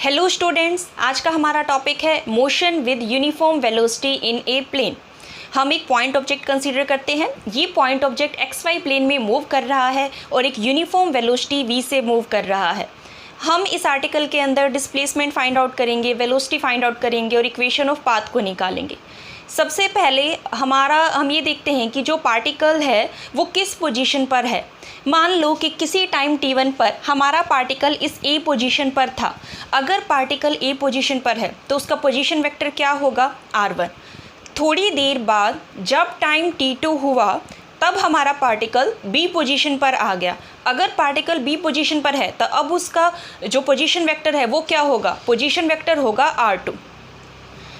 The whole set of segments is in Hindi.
हेलो स्टूडेंट्स, आज का हमारा टॉपिक है motion with uniform velocity in a plane. हम एक पॉइंट ऑब्जेक्ट कंसीडर करते हैं। ये point object X Y plane में मूव कर रहा है और एक यूनिफॉर्म वेलोसिटी v से मूव कर रहा है। हम इस आर्टिकल के अंदर डिस्प्लेसमेंट फाइंड आउट करेंगे, वेलोसिटी फाइंड आउट करेंगे और इक्वेशन ऑफ पाथ को निकालेंगे। सबसे पहले हम ये देखते हैं कि जो पार्टिकल है वो किस पोजीशन पर है। मान लो कि किसी टाइम t1 पर हमारा पार्टिकल इस a पोजीशन पर था। अगर पार्टिकल a पोजीशन पर है तो उसका पोजीशन वेक्टर क्या होगा, r1। थोड़ी देर बाद जब टाइम t2 हुआ तब हमारा पार्टिकल b पोजीशन पर आ गया। अगर पार्टिकल b पोजीशन पर है तो अब उसका जो पोजीशन वेक्टर है वो क्या होगा, पोजीशन वेक्टर होगा r2।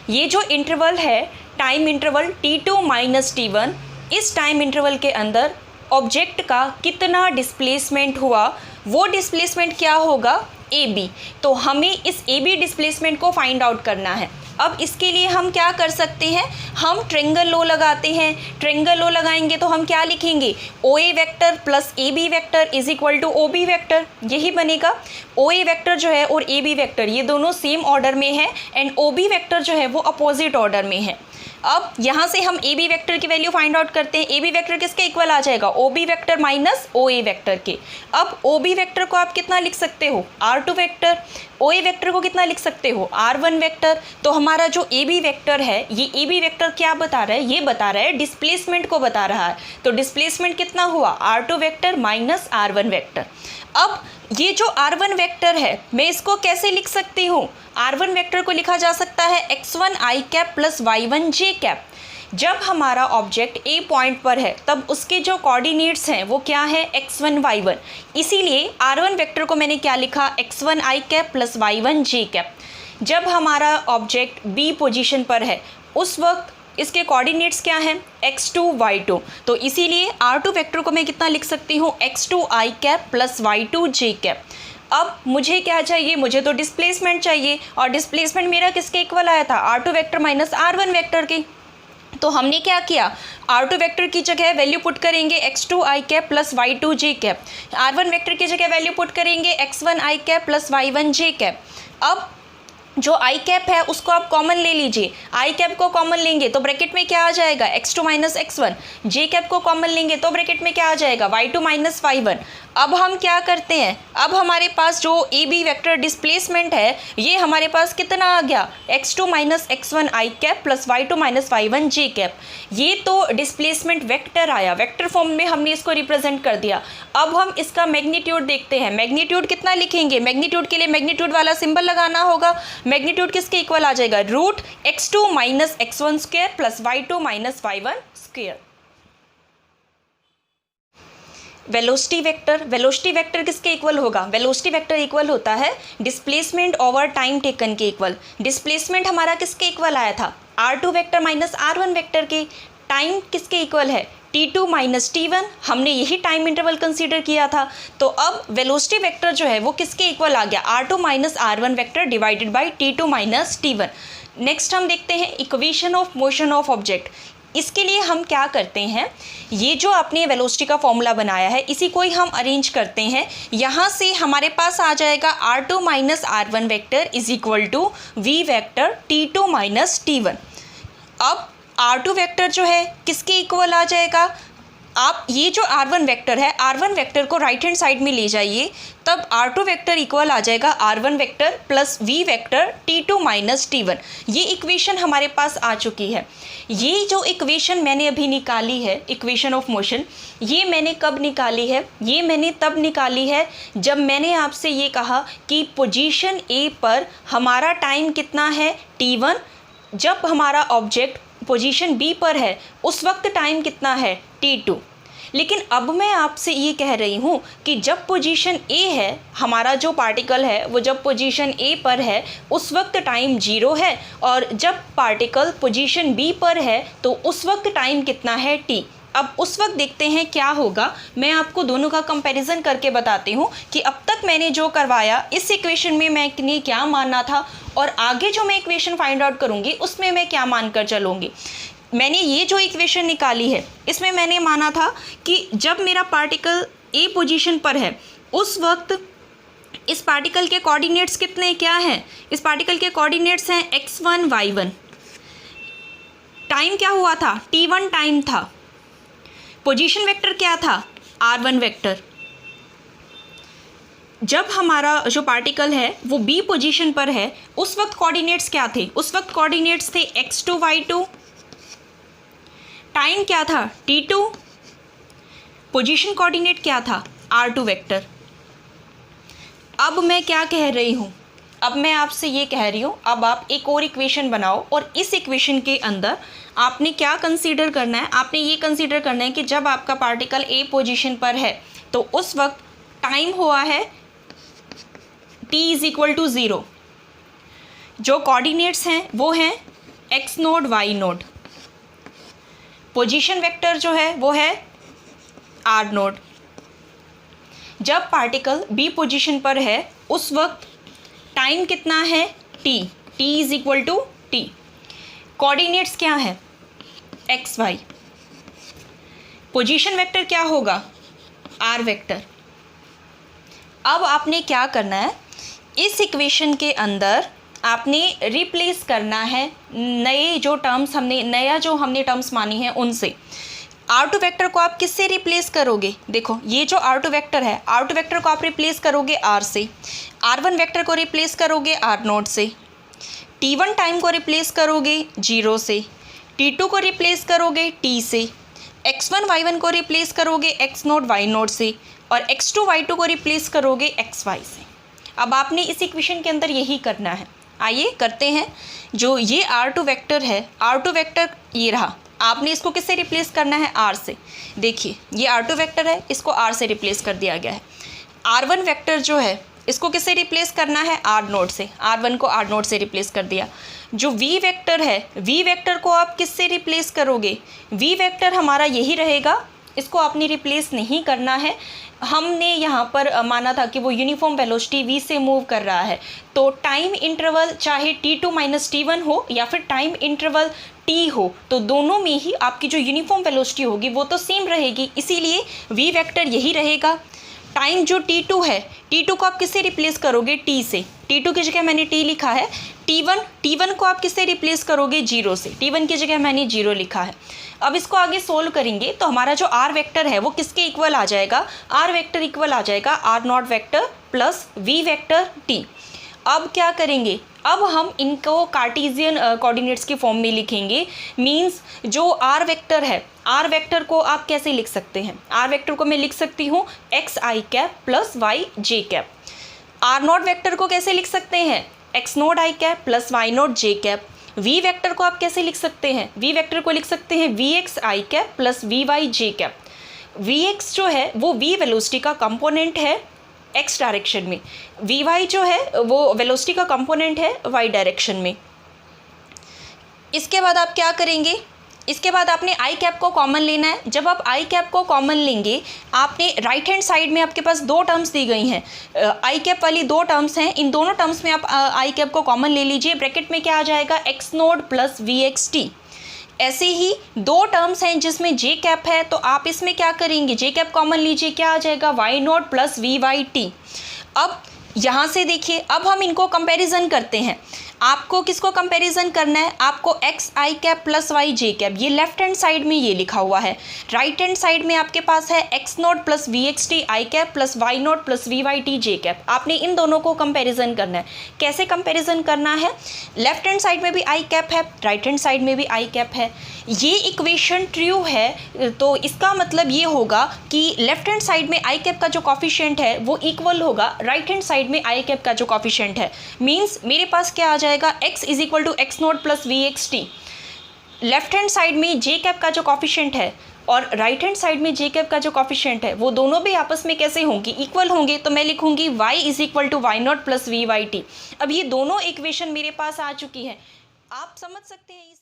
ये जो इंटरवल है time interval t2 minus t1, इस टाइम इंटरवल के अंदर ऑब्जेक्ट का कितना डिस्प्लेसमेंट हुआ, वो डिस्प्लेसमेंट क्या होगा, AB। तो हमें इस AB डिस्प्लेसमेंट को फाइंड आउट करना है। अब इसके लिए हम क्या कर सकते हैं, हम ट्रायंगल लॉ लगाते हैं। ट्रायंगल लॉ लगाएंगे तो हम क्या लिखेंगे, OA vector plus AB vector is equal to OB vector. यही बनेगा। OA वेक्टर जो है और AB वेक्टर ये दोनों सेम ऑर्डर में है एंड OB वेक्टर जो है वो अपोजिट ऑर्डर में है। अब यहाँ से हम AB वेक्टर की वैल्यू फाइंड आउट करते हैं। AB वेक्टर किसके इक्वल आ जाएगा, OB vector minus OA vector के। अब OB वेक्टर को आप कितना लिख सकते हो, R2 वेक्टर। OA वेक्टर को कितना लिख सकते हो, R1 वेक्टर। तो हमारा जो AB वेक्टर है, ये AB वेक्टर क्या बता रहा है, ये बता रहा है डिस्प्लेसमेंट को बता रहा है। तो डिस्प्लेसमेंट कितना हुआ, R2 vector minus R1 vector. अब ये जो R1 वेक्टर है मैं इसको कैसे लिख सकती हूँ, R1 वेक्टर को लिखा जा सकता है x1 i cap plus y1 j cap. जब हमारा ऑब्जेक्ट A पॉइंट पर है तब उसके जो कोऑर्डिनेट्स हैं वो क्या है, x1 y1। इसीलिए R1 वेक्टर को मैंने क्या लिखा, x1 i cap plus y1 j cap. जब हमारा ऑब्जेक्ट B पोजीशन पर है उस वक्त इसके कोऑर्डिनेट्स क्या हैं, x2 y2। तो इसीलिए R2 वेक्टर को मैं कितना लिख सकती हूँ, x2 i cap plus y2 j cap. अब मुझे क्या चाहिए, मुझे तो डिस्प्लेसमेंट चाहिए और डिस्प्लेसमेंट मेरा किसके इक्वल आया था, R2 vector minus R1 vector के। तो हमने क्या किया, R2 वेक्टर की जगह वैल्यू पुट करेंगे x2 i cap plus y2 j cap. R1 vector की जगह वैल्यू पुट करेंगे x1 i cap plus y1 j cap. अब जो आई कैप है उसको आप कॉमन ले लीजिए। आई कैप को कॉमन लेंगे तो ब्रैकेट में क्या आ जाएगा, x2 माइनस x1। जे कैप को कॉमन लेंगे तो ब्रैकेट में क्या आ जाएगा, y2 माइनस y1। अब हम क्या करते हैं, अब हमारे पास जो AB वेक्टर डिस्प्लेसमेंट है ये हमारे पास कितना आ गया, x2 minus x1 I cap plus y2 minus y1 J cap. ये तो डिस्प्लेसमेंट वेक्टर आया, वेक्टर फॉर्म में हमने इसको रिप्रेजेंट कर दिया। अब हम इसका मैग्नीट्यूड देखते हैं। मैग्नीट्यूड कितना लिखेंगे, मैग्नीट्यूड के लिए मैग्नीट्यूड वाला सिंबल लगाना होगा। मैग्नीट्यूड किसके इक्वल आ जाएगा, root x2 minus x1 square plus y2 minus y1 square. Velocity vector किसके इक्वल होगा, वेलोसिटी वेक्टर इक्वल होता है डिस्प्लेसमेंट ओवर टाइम टेकन के इक्वल। डिस्प्लेसमेंट हमारा किसके इक्वल आया था, R2 vector minus R1 vector के। टाइम किसके इक्वल है, t2 माइनस t1। हमने यही टाइम इंटरवल कंसीडर किया था। तो अब वेलोसिटी वेक्टर जो है वो किसके इक्वल आ गया, R2 minus R1 vector divided by t2 minus t1। Next हम देखते हैं equation of motion of object. इसके लिए हम क्या करते हैं, ये जो आपने वेलोसिटी का फॉर्मूला बनाया है इसी को ही हम अरेंज करते हैं। यहाँ से हमारे पास आ जाएगा R2 minus R1 vector is equal to V vector t2 minus t1। अब R2 वेक्टर जो है किसके इक्वल आ जाएगा, आप ये जो R1 वेक्टर है R1 वेक्टर को राइट हैंड साइड में ले जाइए, तब R2 वेक्टर इक्वल आ जाएगा R1 vector plus V vector t2 minus t1। ये इक्वेशन हमारे पास आ चुकी है। ये जो इक्वेशन मैंने अभी निकाली है, इक्वेशन ऑफ मोशन, ये मैंने कब निकाली है, ये मैंने तब निकाली है जब मैंने आपसे ये कहा कि पोजीशन A पर हमारा टाइम कितना है, t1। जब हमारा ऑब्जेक्ट पोजीशन B पर है उस वक्त टाइम कितना है, t2। लेकिन अब मैं आपसे ये कह रही हूँ कि जब पोजीशन A है, हमारा जो पार्टिकल है वो जब पोजीशन A पर है उस वक्त टाइम 0 है, और जब पार्टिकल पोजीशन B पर है तो उस वक्त टाइम कितना है, t। अब उस वक्त देखते हैं क्या होगा। मैं आपको दोनों का कंपैरिजन करके बताती हूँ कि अब तक मैंने जो करवाया इस इक्वेशन में मैंने क्या माना था और आगे जो मैं इक्वेशन फाइंड आउट करूँगी उसमें मैं क्या मानकर चलूँगी। मैंने ये जो इक्वेशन निकाली है इसमें मैंने माना था कि जब मेरा पार्टिकल A पोजीशन पर है उस वक्त इस पार्टिकल के कोऑर्डिनेट्स कितने क्या हैं? इस पार्टिकल के कोऑर्डिनेट्स हैं x1 y1। टाइम क्या हुआ था? t1 टाइम था। पोजीशन वेक्टर क्या था? r1 vector. जब हमारा जो पार्टिकल है वो b पोजीशन पर है, उस वक्त कोऑर्डिनेट्स क्या थे? उस वक्त कोऑर्डिनेट्स थे x2 y2। टाइम क्या था? t2। पोजीशन कोऑर्डिनेट क्या था? r2 vector. अब मैं क्या कह रही हूँ? अब मैं आपसे ये कह रही हूँ, अब आप एक और इक्वेशन बनाओ और इस इक्वेशन के अंदर आपने क्या कंसीडर करना है? आपने ये कंसीडर करना है कि जब आपका पार्टिकल ए पोजीशन पर है तो उस वक्त टाइम हुआ है t इज इक्वल टू 0। जो कोऑर्डिनेट्स हैं वो हैं x naught y naught. Position vector जो है वो है r नोड। जब पार्टिकल बी पोजीशन पर है उस वक्त टाइम कितना है? t is equal to T. Coordinates क्या है? X Y. पोजीशन वेक्टर क्या होगा? r vector. अब आपने क्या करना है? इस इक्वेशन के अंदर आपने रिप्लेस करना है नए जो हमने टर्म्स मानी है उनसे। r2 वेक्टर को आप किससे रिप्लेस करोगे? देखो ये जो r2 वेक्टर है, r2 वेक्टर को आप रिप्लेस करोगे r से, r1 वेक्टर को रिप्लेस करोगे r नोट से, t1 टाइम को रिप्लेस करोगे 0 से, t2 को रिप्लेस करोगे t से, x1 y1 को रिप्लेस करोगे x नोट y नोट से और x2 y2 को रिप्लेस करोगे x y से। अब आपने इस इक्वेशन के अंदर यही करना है। आइए करते हैं। जो ये r2 वेक्टर है, r2 वेक्टर ये रहा, आपने इसको किससे रिप्लेस करना है? r से। देखिए ये r2 वेक्टर है, इसको r से रिप्लेस कर दिया गया है। r1 वेक्टर जो है इसको किससे रिप्लेस करना है? r नोट से। r1 को r नोट से रिप्लेस कर दिया। जो v वेक्टर है, v वेक्टर को आप किससे रिप्लेस करोगे? v वेक्टर हमारा यही रहेगा, इसको आपने रिप्लेस नहीं करना है। हमने यहाँ पर माना था कि वो यूनिफॉर्म वेलोसिटी v से मूव कर रहा है, तो टाइम इंटरवल चाहे t2 माइनस t1 हो या फिर टाइम इंटरवल t हो, तो दोनों में ही आपकी जो यूनिफॉर्म वेलोसिटी होगी वो तो सेम रहेगी, इसीलिए v वेक्टर यही रहेगा। टाइम जो t2 है, t2 को आप किससे रिप्लेस करोगे? t से। t2 की जगह मैंने t लिखा है। t1 को आप किससे रिप्लेस करोगे? 0 से। t1 की जगह मैंने 0 लिखा है। अब इसको आगे सोल्व करेंगे तो हमारा जो r वेक्टर है वो किसके इक्वल आ जाएगा? r वेक्टर इक्वल आ जाएगा r naught vector plus v vector t। अब क्या करेंगे? अब हम इनको कार्टेशियन कोऑर्डिनेट्स की फॉर्म में लिखेंगे। मींस जो r वेक्टर है, r वेक्टर को आप कैसे लिख सकते हैं? r वेक्टर को मैं लिख सकती हूँ X I cap plus Y J cap. r naught vector को कैसे लिख सकते हैं? X naught I cap plus Y naught J cap. v vector को आप कैसे लिख सकते हैं? v वेक्टर को लिख सकते हैं V X I cap plus V Y J cap. V X जो है वो v वेलोसिटी का कंपोनेंट है x डायरेक्शन में, वी वाई जो है वो वेलोसिटी का कंपोनेंट है y डायरेक्शन में। इसके बाद आप क्या करेंगे? इसके बाद आपने आई कैप को कॉमन लेना है। जब आप आई कैप को कॉमन लेंगे, आपने राइट हैंड साइड में आपके पास दो टर्म्स दी गई हैं, आई कैप वाली दो टर्म्स हैं, इन दोनों टर्म्स में आप आई कैप को कॉमन ले लीजिए। ब्रैकेट में क्या आ जाएगा? X naught plus V X T. ऐसे ही दो टर्म्स हैं जिसमें जे कैप है, तो आप इसमें क्या करेंगे? जे कैप कॉमन लीजिए, क्या आ जाएगा? Y naught plus V Y T. अब यहाँ से देखिए, अब हम इनको कंपैरिजन करते हैं। आपको किसको कंपैरिजन करना है? आपको x I cap plus Y J cap, ये लेफ्ट हैंड साइड में ये लिखा हुआ है। राइट हैंड साइड में आपके पास है X naught plus V X T I cap plus Y naught plus V Y T J cap. आपने इन दोनों को कंपैरिजन करना है। कैसे कंपैरिजन करना है? लेफ्ट हैंड साइड में भी आई कैप है, राइट हैंड साइड में भी आई कैप है। ये इक्वेशन ट्रू है तो इसका मतलब ये होगा कि लेफ्ट हैंड साइड में आई कैप का जो कॉफिशिएंट है वो इक्वल होगा राइट हैंड साइड में आई कैप का जो कॉफिशिएंट है। मींस मेरे पास क्या आ जाएगा? x is equal to X naught plus V X T. Left hand side में जे कैप का जो कॉफिशिएंट है और राइट हैंड साइड में जे कैप का जो कॉफिशिएंट है वो दोनों भी आपस में कैसे होंगे? इक्वल होंगे। तो मैं लिखूंगी y is equal to Y naught plus V Y T. अब ये दोनों इक्वेशन मेरे पास आ चुकी है। आप समझ सकते हैं इस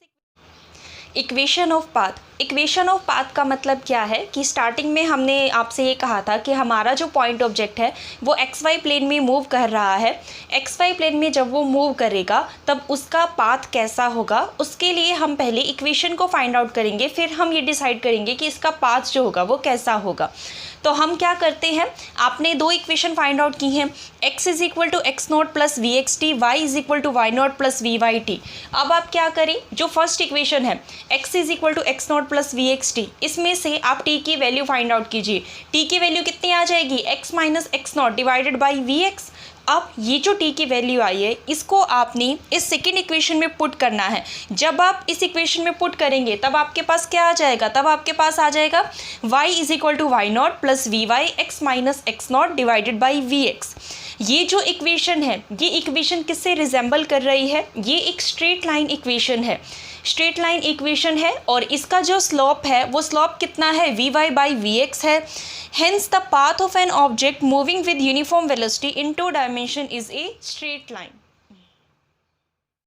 equation of path. Equation of path का मतलब क्या है कि स्टार्टिंग में हमने आपसे ये कहा था कि हमारा जो पॉइंट ऑब्जेक्ट है वो एक्स वाई प्लेन में मूव कर रहा है। एक्स वाई प्लेन में जब वो मूव करेगा तब उसका पाथ कैसा होगा, उसके लिए हम पहले इक्वेशन को फाइंड आउट करेंगे, फिर हम ये डिसाइड करेंगे कि इसका पाथ जो होगा वो कैसा होगा। तो हम क्या करते हैं, आपने दो इक्वेशन फाइंड आउट की हैं, x is equal to X naught plus V X T, Y is equal to Y naught plus V Y T. अब आप क्या करें, जो फर्स्ट इक्वेशन है x is equal to X naught plus V X T, इसमें से आप t की वैल्यू फाइंड आउट कीजिए। t की वैल्यू कितनी आ जाएगी, x minus X naught divided by V X. अब ये जो t की वैल्यू आई है इसको आपने इस सेकेंड इक्वेशन में पुट करना है। जब आप इस इक्वेशन में पुट करेंगे तब आपके पास क्या आ जाएगा, तब आपके पास आ जाएगा y is equal to Y naught plus V Y X minus X naught divided by V X. ये जो इक्वेशन है, ये इक्वेशन किससे रिजेंबल कर रही है, ये एक स्ट्रेट लाइन इक्वेशन है, स्ट्रेट लाइन इक्वेशन है और इसका जो स्लोप है वो स्लोप कितना है, V Y by V X है। Hence the path of an object moving with uniform velocity in two dimension is a straight line.